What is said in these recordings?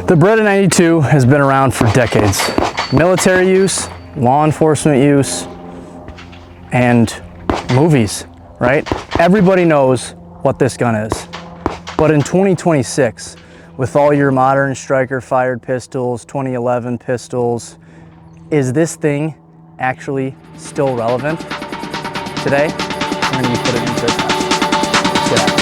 The Beretta 92 has been around for decades. Military use, law enforcement use, and movies, right? Everybody knows what this gun is. But in 2026, with all your modern striker fired pistols, 2011 pistols, is this thing actually still relevant? Today, I'm going to be putting it into the test. Get out.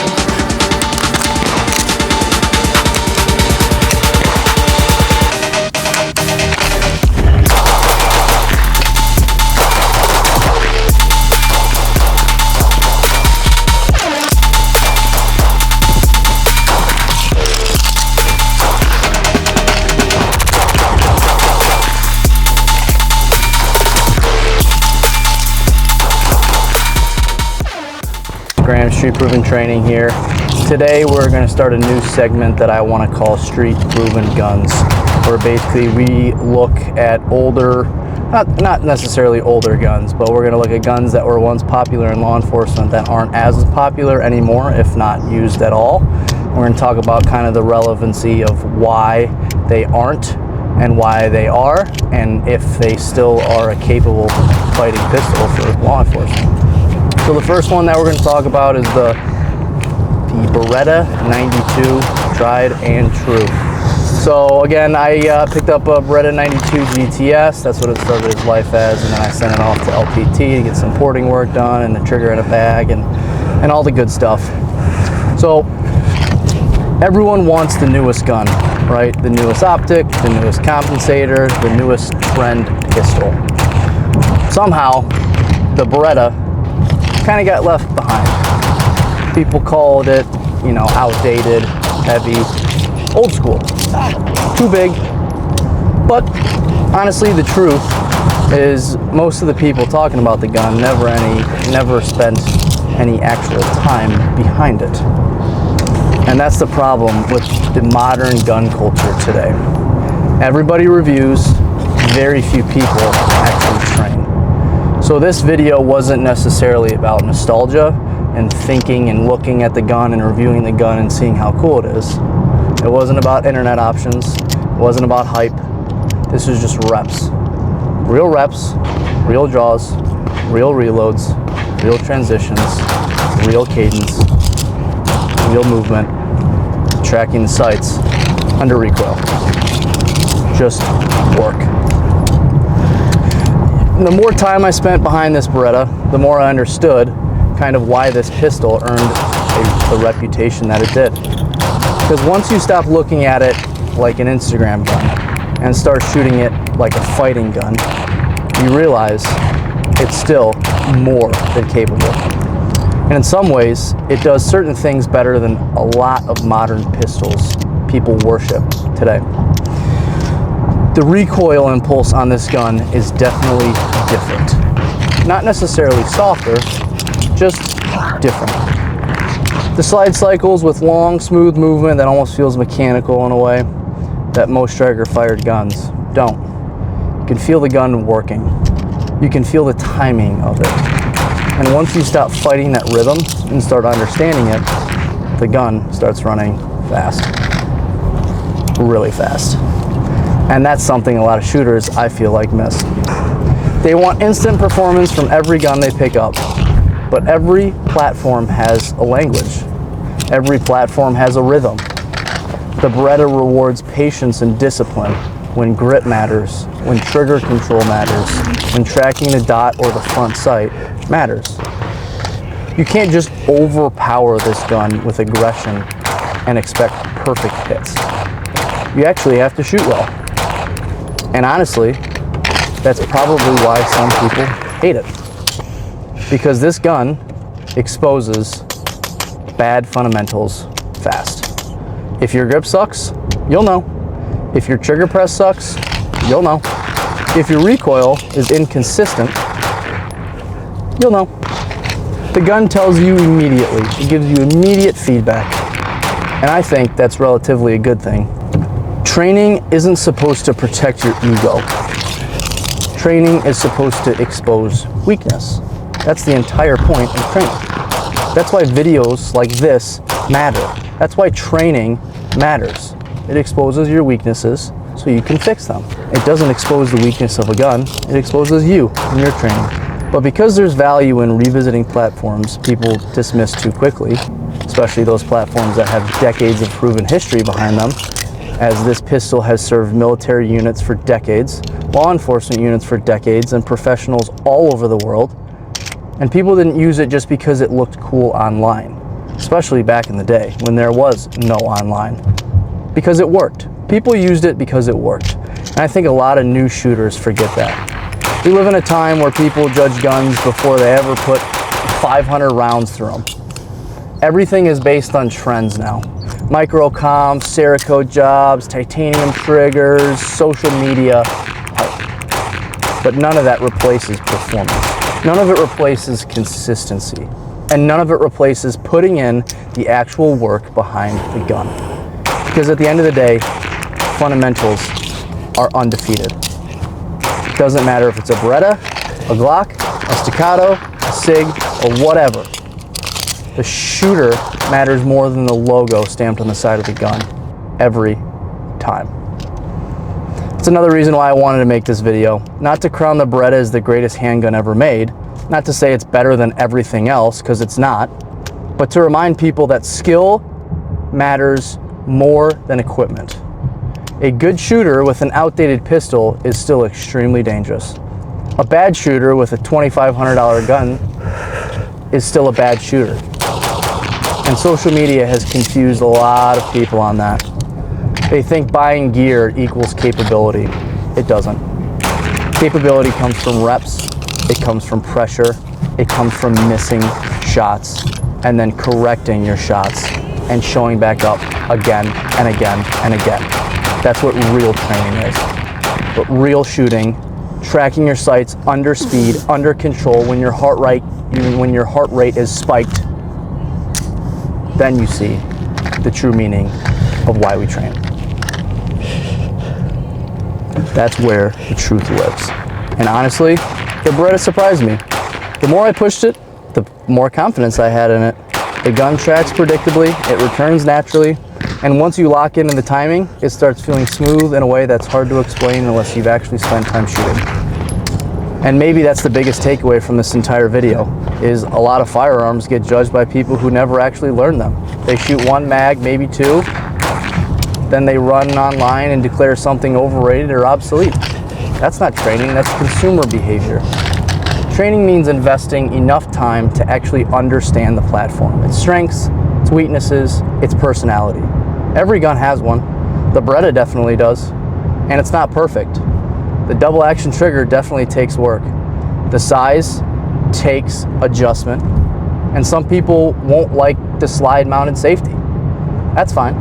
Street proven training here. Today we're going to start a new segment that I want to call street proven guns, where basically we look at older, not necessarily older guns, but we're going to look at guns that were once popular in law enforcement that aren't as popular anymore, if not used at all. We're going to talk about kind of the relevancy of why they aren't and why they are, and if they still are a capable fighting pistol for law enforcement. So the first one that we're going to talk about is the Beretta 92, tried and true. So again, I picked up a Beretta 92 GTS. That's what it started its life as, and then I sent it off to LPT to get some porting work done and the trigger in a bag and all the good stuff. So everyone wants the newest gun, right? The newest optic, the newest compensator, the newest trend pistol. Somehow, the Beretta kind of got left behind. People called it, outdated, heavy, old school, too big. But honestly, the truth is most of the people talking about the gun never spent any actual time behind it. And that's the problem with the modern gun culture today. Everybody reviews, very few people actually train. So this video wasn't necessarily about nostalgia and thinking and looking at the gun and reviewing the gun and seeing how cool it is. It wasn't about internet options. It wasn't about hype. This was just reps. Real reps, real draws, real reloads, real transitions, real cadence, real movement, tracking the sights under recoil. Just work. The more time I spent behind this Beretta, the more I understood kind of why this pistol earned the reputation that it did. Because once you stop looking at it like an Instagram gun and start shooting it like a fighting gun, you realize it's still more than capable. And in some ways, it does certain things better than a lot of modern pistols people worship today. The recoil impulse on this gun is definitely different. Not necessarily softer, just different. The slide cycles with long, smooth movement that almost feels mechanical in a way that most striker-fired guns don't. You can feel the gun working. You can feel the timing of it. And once you stop fighting that rhythm and start understanding it, the gun starts running fast. Really fast. And that's something a lot of shooters, I feel like, miss. They want instant performance from every gun they pick up, but every platform has a language. Every platform has a rhythm. The Beretta rewards patience and discipline when grip matters, when trigger control matters, when tracking the dot or the front sight matters. You can't just overpower this gun with aggression and expect perfect hits. You actually have to shoot well. And honestly, that's probably why some people hate it. Because this gun exposes bad fundamentals fast. If your grip sucks, you'll know. If your trigger press sucks, you'll know. If your recoil is inconsistent, you'll know. The gun tells you immediately. It gives you immediate feedback. And I think that's relatively a good thing. Training isn't supposed to protect your ego. Training is supposed to expose weakness. That's the entire point of training. That's why videos like this matter. That's why training matters. it exposes your weaknesses so you can fix them. It doesn't expose the weakness of a gun, it exposes you in your training. But because there's value in revisiting platforms people dismiss too quickly, especially those platforms that have decades of proven history behind them, as this pistol has served military units for decades, law enforcement units for decades, and professionals all over the world, and people didn't use it just because it looked cool online, especially back in the day when there was no online, because it worked. People used it because it worked. And I think a lot of new shooters forget that. We live in a time where people judge guns before they ever put 500 rounds through them. Everything is based on trends now. Micro comps, Cerakote jobs, titanium triggers, social media hype. But none of that replaces performance. None of it replaces consistency. And none of it replaces putting in the actual work behind the gun. Because at the end of the day, fundamentals are undefeated. It doesn't matter if it's a Beretta, a Glock, a Staccato, a SIG, or whatever. The shooter matters more than the logo stamped on the side of the gun every time. It's another reason why I wanted to make this video. Not to crown the Beretta as the greatest handgun ever made, not to say it's better than everything else, because it's not, but to remind people that skill matters more than equipment. A good shooter with an outdated pistol is still extremely dangerous. A bad shooter with a $2,500 gun is still a bad shooter. And social media has confused a lot of people on that. They think buying gear equals capability. It doesn't. Capability comes from reps, it comes from pressure, it comes from missing shots, and then correcting your shots and showing back up again and again and again. That's what real training is. But real shooting, tracking your sights under speed, under control, when your heart rate is spiked, then you see the true meaning of why we train. That's where the truth lives. And honestly, the Beretta surprised me. The more I pushed it, the more confidence I had in it. The gun tracks predictably, it returns naturally, and once you lock in the timing, it starts feeling smooth in a way that's hard to explain unless you've actually spent time shooting. And maybe that's the biggest takeaway from this entire video, is a lot of firearms get judged by people who never actually learned them. They shoot one mag, maybe two, then they run online and declare something overrated or obsolete. That's not training, that's consumer behavior. Training means investing enough time to actually understand the platform, its strengths, its weaknesses, its personality. Every gun has one. The Beretta definitely does, and it's not perfect. The double action trigger definitely takes work. The size takes adjustment, and some people won't like the slide mounted safety. That's fine.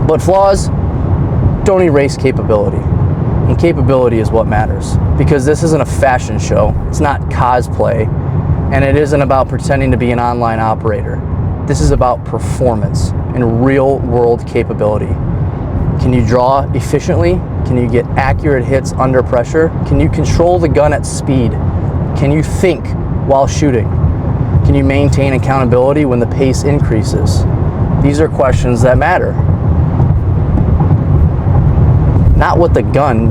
But flaws don't erase capability. And capability is what matters, because this isn't a fashion show, it's not cosplay, and it isn't about pretending to be an online operator. This is about performance and real world capability. Can you draw efficiently? Can you get accurate hits under pressure? Can you control the gun at speed? Can you think while shooting? Can you maintain accountability when the pace increases? These are questions that matter. Not what gun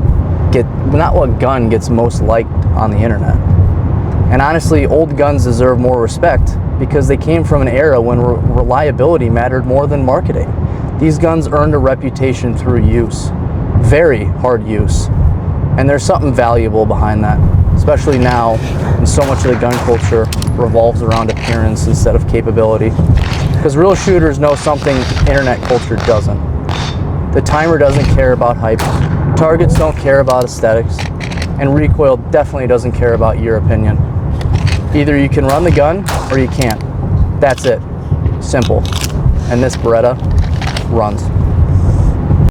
gets most liked on the internet. And honestly, old guns deserve more respect because they came from an era when reliability mattered more than marketing. These guns earned a reputation through use, very hard use. And there's something valuable behind that, especially now when so much of the gun culture revolves around appearance instead of capability. Because real shooters know something internet culture doesn't. The timer doesn't care about hype, targets don't care about aesthetics, and recoil definitely doesn't care about your opinion. Either you can run the gun or you can't. That's it. Simple. And this Beretta runs.